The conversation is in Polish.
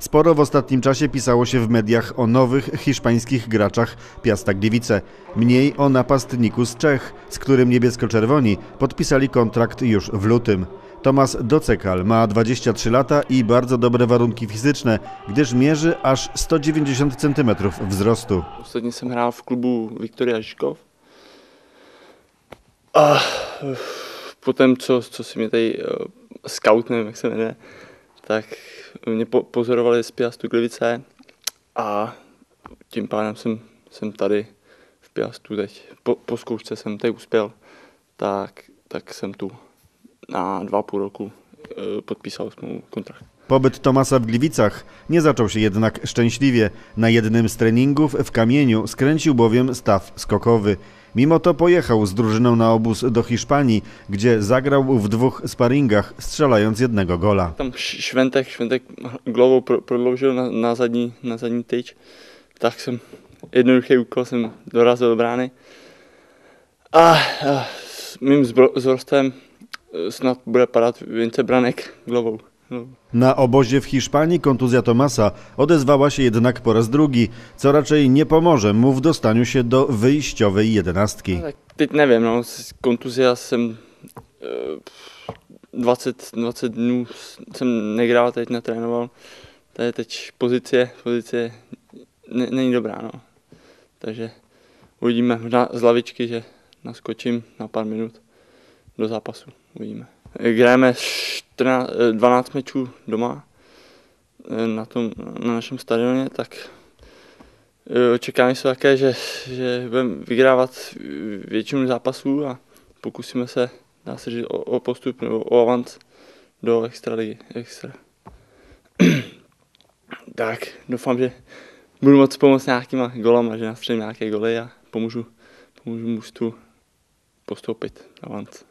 Sporo w ostatnim czasie pisało się w mediach o nowych hiszpańskich graczach Piasta Gliwice. Mniej o napastniku z Czech, z którym niebiesko-czerwoni podpisali kontrakt już w lutym. Tomasz Docekal ma 23 lata i bardzo dobre warunki fizyczne, gdyż mierzy aż 190 cm wzrostu. Ostatnio jsem hrál v klubu Viktoria Žižkov. A potem, co si mě tady scout, nevím, jak se jmenuje, tak mě pozorovali z Piastu Gliwice a tím pádem jsem tady v Piastu teď. Po zkoušce jsem tady uspěl, tak jsem tu na 2,5 roku podpisał smlouvu, kontrakt. Pobyt Tomasa w Gliwicach nie zaczął się jednak szczęśliwie. Na jednym z treningów w Kamieniu skręcił bowiem staw skokowy. Mimo to pojechał z drużyną na obóz do Hiszpanii, gdzie zagrał w 2 sparingach, strzelając 1 gola. Tam Šventek głową prodloužil na zadní tyč, tak jsem jednoduchý úkol jsem dorazil do brány a s mým vzrostem snad bude padat więcej branek głową. Na obozie w Hiszpanii kontuzja Tomasa odezwała się jednak po raz drugi, co raczej nie pomoże mu w dostaniu się do wyjściowej 11. No tak, teď nevím, no, kontuzja jsem 20 dnů jsem nehrál, teď netrénoval. Tady teď pozice není dobrá, no. Takže uvidíme, možná z lavičky, že naskočím na pár minut do zápasu, uvidíme. Hrajeme 12 mečů doma na našem stadioně, tak očekávání jsou také, že budeme vyhrávat většinu zápasů a pokusíme se, dá se říct, o postup nebo o avans do extraligy. Tak doufám, že budu moct pomoct nějakýma golama, že nastřelím nějaké goly a pomůžu mužstvu postoupit avans.